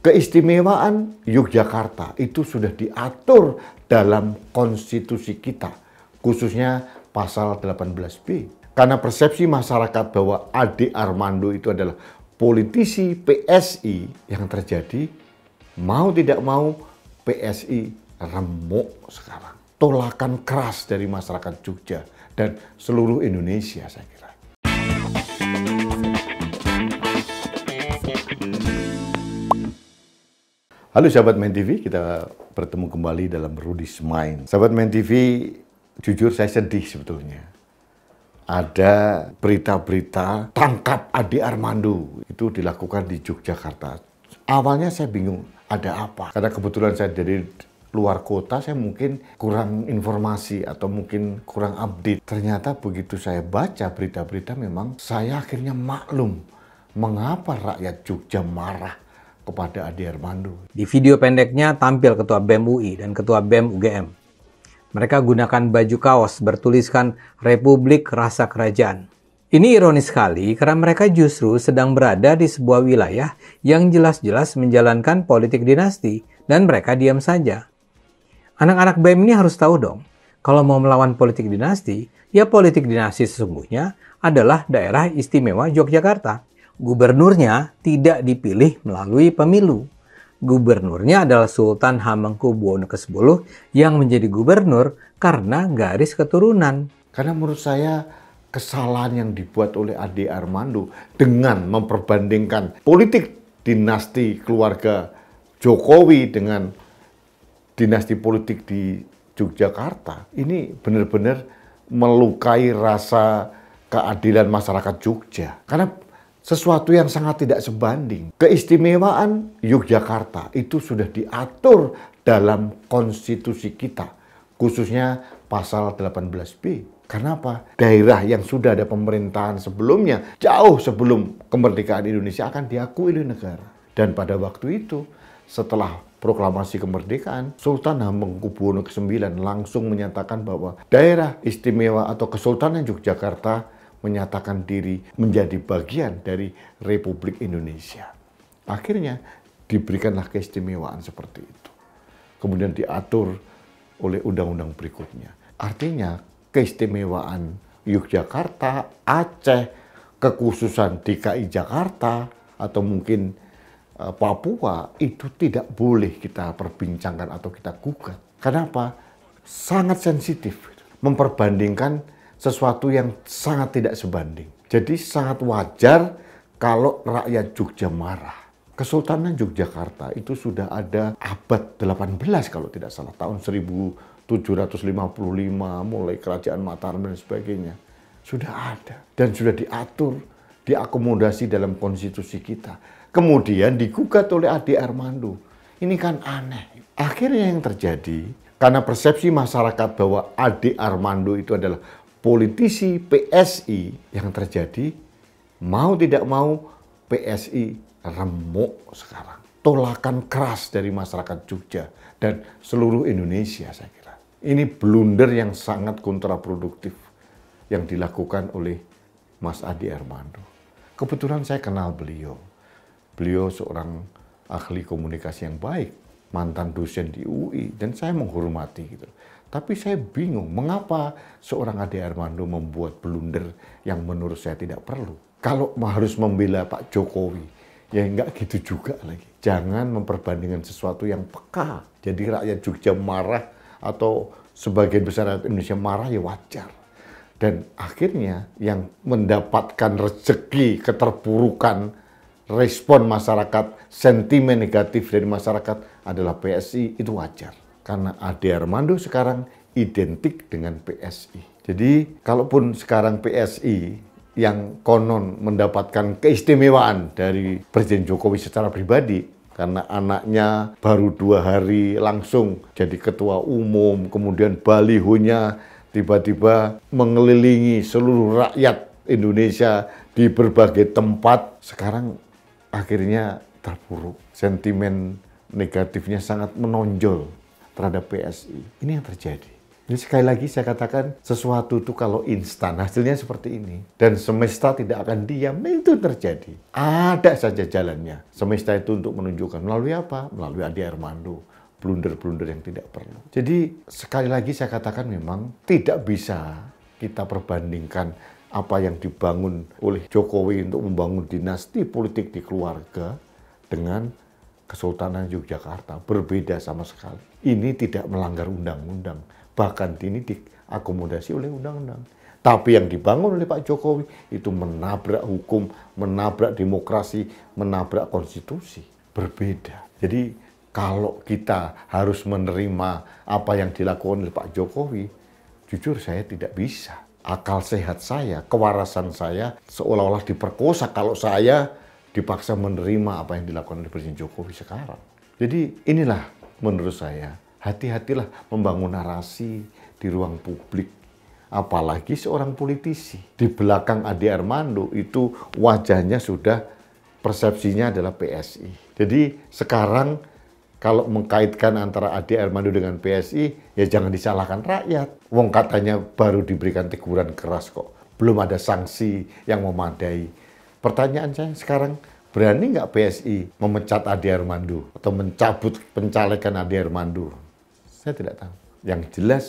Keistimewaan Yogyakarta itu sudah diatur dalam konstitusi kita, khususnya pasal 18B. Karena persepsi masyarakat bahwa Ade Armando itu adalah politisi PSI, yang terjadi mau tidak mau PSI remuk sekarang. Tolakan keras dari masyarakat Jogja dan seluruh Indonesia, saya kira. Halo sahabat Main TV, kita bertemu kembali dalam Rudy's Mind. Sahabat Main TV, jujur saya sedih sebetulnya. Ada berita-berita tangkap Ade Armando, itu dilakukan di Yogyakarta. Awalnya saya bingung, ada apa? Karena kebetulan saya dari luar kota, saya mungkin kurang informasi atau mungkin kurang update. Ternyata begitu saya baca berita-berita, memang saya akhirnya maklum mengapa rakyat Jogja marah kepada Ade Armando. Di video pendeknya tampil Ketua BEM UI dan Ketua BEM UGM. Mereka gunakan baju kaos bertuliskan Republik Rasa Kerajaan. Ini ironis sekali karena mereka justru sedang berada di sebuah wilayah yang jelas-jelas menjalankan politik dinasti dan mereka diam saja. Anak-anak BEM ini harus tahu dong, kalau mau melawan politik dinasti, ya politik dinasti sesungguhnya adalah daerah istimewa Yogyakarta. Gubernurnya tidak dipilih melalui pemilu. Gubernurnya adalah Sultan Hamengkubuwono ke-10 yang menjadi gubernur karena garis keturunan. Karena menurut saya kesalahan yang dibuat oleh Ade Armando dengan memperbandingkan politik dinasti keluarga Jokowi dengan dinasti politik di Yogyakarta, ini benar-benar melukai rasa keadilan masyarakat Jogja. Karena sesuatu yang sangat tidak sebanding. Keistimewaan Yogyakarta itu sudah diatur dalam konstitusi kita, khususnya pasal 18B. Karena apa? Daerah yang sudah ada pemerintahan sebelumnya, jauh sebelum kemerdekaan Indonesia, akan diakui oleh negara. Dan pada waktu itu, setelah proklamasi kemerdekaan, Sultan Hamengkubuwono ke-9 langsung menyatakan bahwa daerah istimewa atau Kesultanan Yogyakarta menyatakan diri menjadi bagian dari Republik Indonesia. Akhirnya diberikanlah keistimewaan seperti itu. Kemudian diatur oleh undang-undang berikutnya. Artinya keistimewaan Yogyakarta, Aceh, kekhususan DKI Jakarta, atau mungkin Papua, itu tidak boleh kita perbincangkan atau kita gugat. Kenapa? Sangat sensitif. Memperbandingkan sesuatu yang sangat tidak sebanding. Jadi sangat wajar kalau rakyat Jogja marah. Kesultanan Yogyakarta itu sudah ada abad 18 kalau tidak salah. Tahun 1755 mulai Kerajaan Mataram dan sebagainya. Sudah ada dan sudah diatur, diakomodasi dalam konstitusi kita. Kemudian digugat oleh Ade Armando. Ini kan aneh. Akhirnya yang terjadi, karena persepsi masyarakat bahwa Ade Armando itu adalah politisi PSI, yang terjadi mau tidak mau PSI remuk sekarang. Tolakan keras dari masyarakat Jogja dan seluruh Indonesia, saya kira. Ini blunder yang sangat kontraproduktif yang dilakukan oleh Mas Ade Armando. Kebetulan saya kenal beliau. Beliau seorang ahli komunikasi yang baik, mantan dosen di UI, dan saya menghormati gitu. Tapi saya bingung mengapa seorang Ade Armando membuat blunder yang menurut saya tidak perlu. Kalau harus membela Pak Jokowi, ya enggak gitu juga lagi. Jangan memperbandingkan sesuatu yang peka. Jadi rakyat Jogja marah atau sebagian besar rakyat Indonesia marah, ya wajar. Dan akhirnya yang mendapatkan rezeki keterpurukan, respon masyarakat, sentimen negatif dari masyarakat adalah PSI, itu wajar. Karena Ade Armando sekarang identik dengan PSI. Jadi kalaupun sekarang PSI yang konon mendapatkan keistimewaan dari Presiden Jokowi secara pribadi, karena anaknya baru 2 hari langsung jadi ketua umum, kemudian balihonya tiba-tiba mengelilingi seluruh rakyat Indonesia di berbagai tempat, sekarang akhirnya terpuruk. Sentimen negatifnya sangat menonjol terhadap PSI. Ini yang terjadi. Jadi sekali lagi saya katakan, sesuatu itu kalau instan, hasilnya seperti ini. Dan semesta tidak akan diam, itu terjadi. Ada saja jalannya. Semesta itu untuk menunjukkan melalui apa? Melalui Ade Armando. Blunder-blunder yang tidak perlu. Jadi sekali lagi saya katakan memang tidak bisa kita perbandingkan apa yang dibangun oleh Jokowi untuk membangun dinasti politik di keluarga dengan Kesultanan Yogyakarta. Berbeda sama sekali. Ini tidak melanggar undang-undang. Bahkan ini diakomodasi oleh undang-undang. Tapi yang dibangun oleh Pak Jokowi itu menabrak hukum, menabrak demokrasi, menabrak konstitusi. Berbeda. Jadi kalau kita harus menerima apa yang dilakukan oleh Pak Jokowi, jujur saya tidak bisa. Akal sehat saya, kewarasan saya seolah-olah diperkosa kalau saya dipaksa menerima apa yang dilakukan oleh Presiden Jokowi sekarang. Jadi inilah menurut saya, hati-hatilah membangun narasi di ruang publik. Apalagi seorang politisi. Di belakang Ade Armando itu wajahnya sudah persepsinya adalah PSI. Jadi sekarang kalau mengkaitkan antara Ade Armando dengan PSI, ya jangan disalahkan rakyat. Wong katanya baru diberikan teguran keras kok. Belum ada sanksi yang memadai. Pertanyaan saya sekarang, berani nggak PSI memecat Ade Armando atau mencabut pencalekan Ade Armando? Saya tidak tahu. Yang jelas,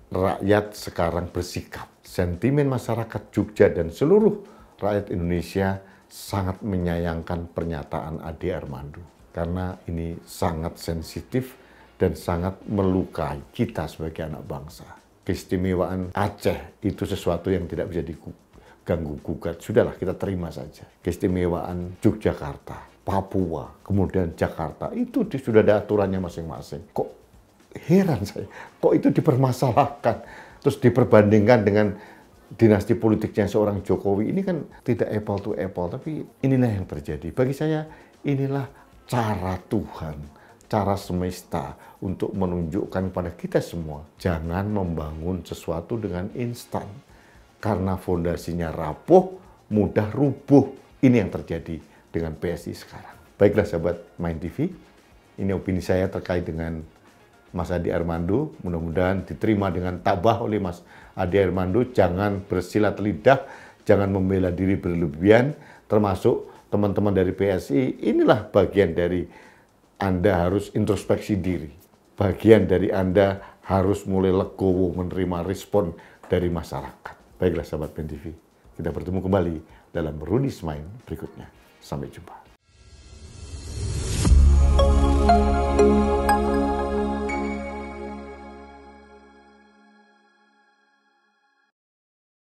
rakyat sekarang bersikap. Sentimen masyarakat Jogja dan seluruh rakyat Indonesia sangat menyayangkan pernyataan Ade Armando. Karena ini sangat sensitif dan sangat melukai kita sebagai anak bangsa. Keistimewaan Aceh itu sesuatu yang tidak bisa diganggu-gugat. Sudahlah, kita terima saja. Keistimewaan Yogyakarta, Papua, kemudian Jakarta, itu sudah ada aturannya masing-masing. Kok heran saya, kok itu dipermasalahkan, terus diperbandingkan dengan dinasti politiknya seorang Jokowi. Ini kan tidak apple to apple, tapi inilah yang terjadi. Bagi saya, inilah cara Tuhan, cara semesta untuk menunjukkan kepada kita semua, jangan membangun sesuatu dengan instan. Karena fondasinya rapuh, mudah rubuh. Ini yang terjadi dengan PSI sekarang. Baiklah sahabat Main TV, ini opini saya terkait dengan Mas Ade Armando. Mudah-mudahan diterima dengan tabah oleh Mas Ade Armando. Jangan bersilat lidah, jangan membela diri berlebihan, termasuk teman-teman dari PSI. Inilah bagian dari Anda harus introspeksi diri. Bagian dari Anda harus mulai legowo menerima respon dari masyarakat. Baiklah sahabat Main TV, kita bertemu kembali dalam Rudy's Mind berikutnya. Sampai jumpa.